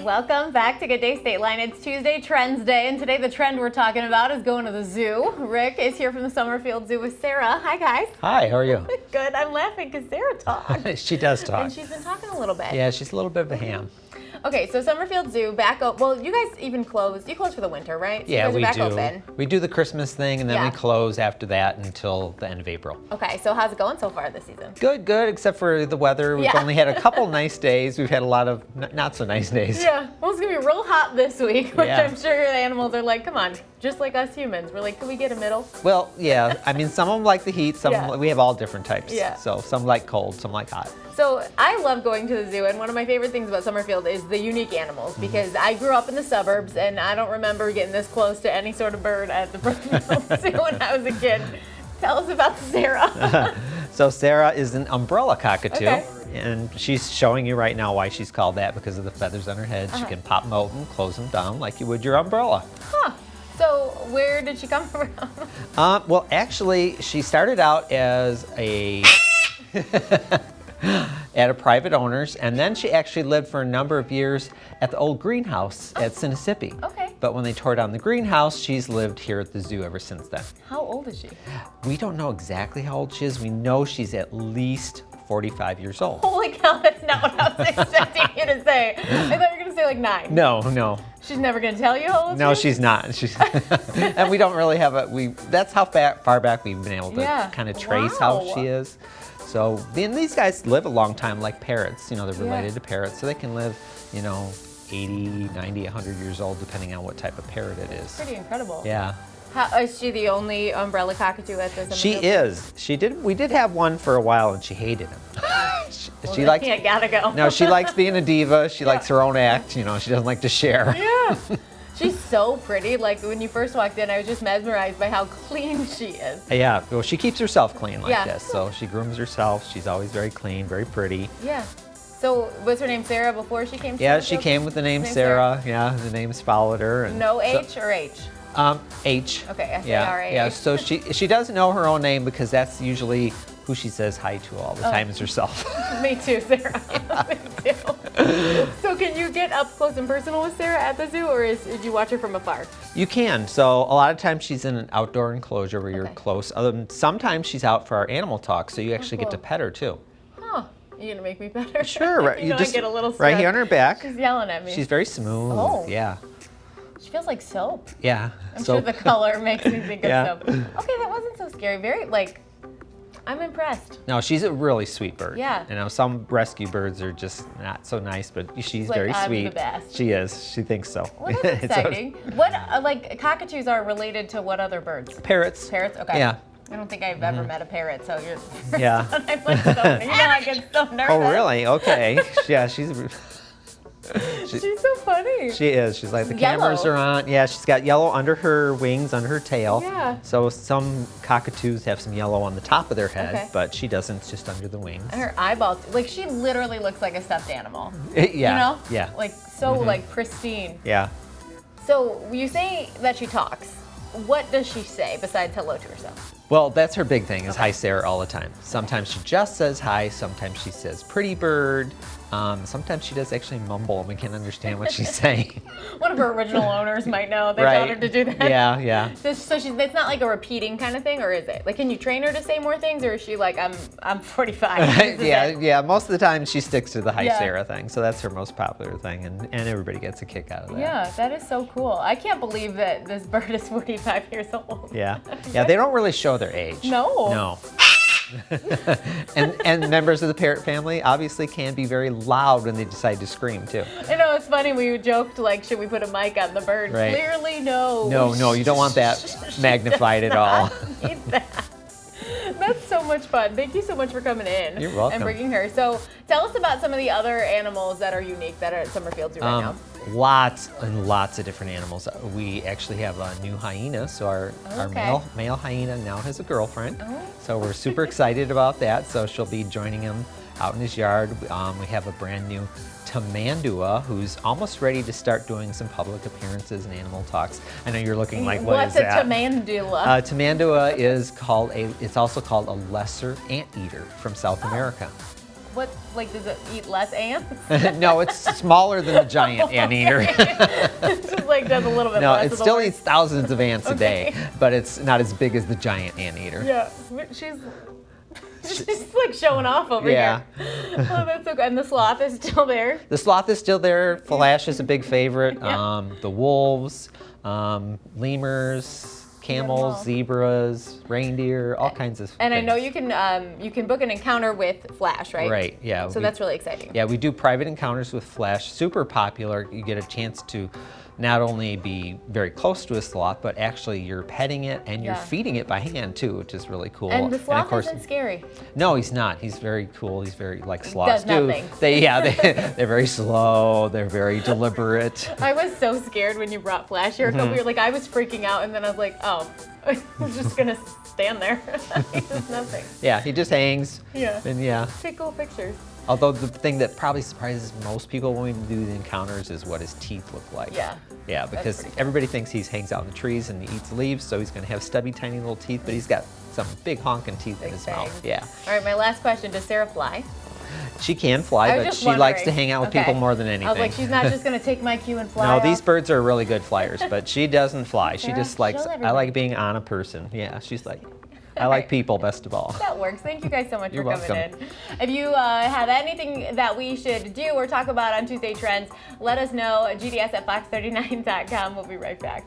Welcome back to Good Day State Line. It's Tuesday, Trends Day, and today the trend we're talking about is going to the zoo. Rick is here from the Summerfield Zoo with Sarah. Hi, guys. Hi, how are you? Good. I'm laughing because Sarah talks. She does talk. And she's been talking a little bit. Yeah, she's a little bit of a ham. Okay, so Summerfield Zoo back up. Well, you guys even closed. You closed for the winter, right? So Yeah, you guys are we back do. Open. We do the Christmas thing, and then Yeah. we close after that until the end of April. Okay, so how's it going so far this season? Good, except for the weather. We've Yeah. only had a couple nice days. We've had a lot of not so nice days. Yeah, well, it's gonna be real hot this week, which Yeah. I'm sure the animals are like, come on, just like us humans. We're like, can we get a middle? Well, yeah. I mean, some of them like the heat. Some Yeah. we have all different types. Yeah. So some like cold, some like hot. So I love going to the zoo, and one of my favorite things about Summerfield is the unique animals, because I grew up in the suburbs, and I don't remember getting this close to any sort of bird at the Brookfield Zoo when I was a kid. Tell us about Sarah. So Sarah is an umbrella cockatoo. Okay. And she's showing you right now why she's called that, because of the feathers on her head. She can pop them open, close them down like you would your umbrella. Huh. So where did she come from? Well, actually, she started out as a at a private owner's, and then she actually lived for a number of years at the old greenhouse at Sinisippi. Okay. But when they tore down the greenhouse, she's lived here at the zoo ever since then. How old is she? We don't know exactly how old she is. We know she's at least 45 years old. Holy cow, that's not what I was expecting you to say. I thought you were going to say like 9. No. She's never going to tell you how old No, she is? she's not. She's and we don't really have that's how far back we've been able to Yeah. kind of trace how Wow. she is. So, and these guys live a long time like parrots. You know, they're related Yeah. to parrots, so they can live, 80, 90, 100 years old, depending on what type of parrot it is. Pretty incredible. Yeah. How, is she the only umbrella cockatoo at the She Summerfield? is. We did have one for a while, and she hated him. she Well, likes. yeah, gotta go. No, she likes being a diva. She likes her own act. She doesn't like to share. Yeah. She's so pretty. Like when you first walked in, I was just mesmerized by how clean she is. Yeah, well, she keeps herself clean like Yeah. this. So she grooms herself. She's always very clean, very pretty. Yeah. So was her name Sarah before she came to Yeah, the she zoo? came with the name Name Sarah. Yeah, the names followed her. And No so- H or H? H. Okay, Yeah, S-A-R-A-H. yeah. So she doesn't know her own name, because that's usually who she says hi to all the time is herself. Me too, Sarah. Me too. So can you get up close and personal with Sarah at the zoo, or did you watch her from afar? You can. So a lot of times she's in an outdoor enclosure where you're Okay. close. Sometimes she's out for our animal talk, so you actually get to cool. pet her too. Huh. You gonna make me better? Sure, right. You know, I get a little right here on stressed. her back. She's yelling at me. She's very smooth. Oh. Yeah. She feels like soap. Yeah. I'm sure the color makes me think Yeah. of soap. Okay, that wasn't so scary. I'm impressed. No, she's a really sweet bird. Yeah. Some rescue birds are just not so nice, but she's Like, very I'm sweet. the best. She is. She thinks so. Well, that's exciting. What, cockatoos are related to what other birds? Parrots. Parrots? Okay. Yeah. I don't think I've ever met a parrot, so you're the first Yeah. one I'm like, I get so nervous. Oh, really? Okay. Yeah, she's She's so funny. She is. She's like, the Yellow. cameras are on. Yeah, she's got yellow under her wings, under her tail. Yeah. So some cockatoos have some yellow on the top of their head, Okay. but she doesn't. It's just under the wings. And her eyeballs, she literally looks like a stuffed animal. Yeah. You know? Yeah. Like, so, pristine. Yeah. So, you say that she talks. What does she say besides hello to herself? Well, that's her big thing, is hi Sarah all the time. Sometimes she just says hi. Sometimes she says pretty bird. Sometimes she does actually mumble and we can't understand what she's saying. One of her original owners might know. They Right. taught her to do that. Yeah. So it's not like a repeating kind of thing, or is it? Like, can you train her to say more things, or is she like, I'm 45? This is it. Yeah. Most of the time she sticks to the hi Yeah. Sarah thing. So that's her most popular thing, and everybody gets a kick out of that. Yeah, that is so cool. I can't believe that this bird is 45 years old. Yeah. They don't really show their age. No. and members of the parrot family obviously can be very loud when they decide to scream too. I know, it's funny, we joked, should we put a mic on the bird? Right. Clearly, no. No, you don't want that magnified at all. Need that. That's so much fun. Thank you so much for coming in. You're welcome. And bringing her. So tell us about some of the other animals that are unique that are at Summerfield Zoo right now. Lots and lots of different animals. We actually have a new hyena, so our male hyena now has a girlfriend. Oh. So we're super excited about that. So she'll be joining him out in his yard. We have a brand new Tamandua, who's almost ready to start doing some public appearances and animal talks. I know you're looking like, what is that? What's a Tamandua? Tamandua is it's also called a lesser anteater from South America. what, like, does it eat less ants? No, it's smaller than the giant anteater. It just like does a little bit No, less. it of the still work. eats thousands of ants a Okay. day, but it's not as big as the giant anteater. Yeah, she's like showing off over Yeah. here. Oh, that's so good. And the sloth is still there. The sloth is still there. Flash is a big favorite. Yeah. The wolves, lemurs, camels, all. zebras, reindeer, all kinds of And I know things. you can book an encounter with Flash, right? Right, yeah. So that's really exciting. Yeah, we do private encounters with Flash. Super popular. You get a chance to not only be very close to a sloth, but actually you're petting it and you're Yeah. feeding it by hand too, which is really cool. And the of sloth course, isn't scary. no, he's not. He's very cool. He's very like sloths do. nothing. They're very slow. They're very deliberate. I was so scared when you brought Flash here. Mm-hmm. We were like, I was freaking out, and then I was like, oh, I'm just gonna stand there. He does nothing. Yeah, he just hangs. Yeah. And yeah. Take cool pictures. Although the thing that probably surprises most people when we do the encounters is what his teeth look like. Yeah. Yeah, because pretty cool. everybody thinks he hangs out in the trees and he eats leaves, so he's going to have stubby, tiny little teeth, but he's got some big honking teeth in Big his mouth. fangs. Yeah. All right, my last question: does Sarah fly? She can fly, I was but just she likes to wondering. hang out with Okay. people more than anything. I was like, she's not just gonna take my cue and fly. No, these off. birds are really good flyers, but she doesn't fly. She Sarah, just likes, show I everybody. like being on a person. Yeah, she's like, I like people best of all. That works. Thank you guys so much You're for coming welcome. in. If you have anything that we should do or talk about on Tuesday Trends, let us know. GDS at fox39.com. We'll be right back.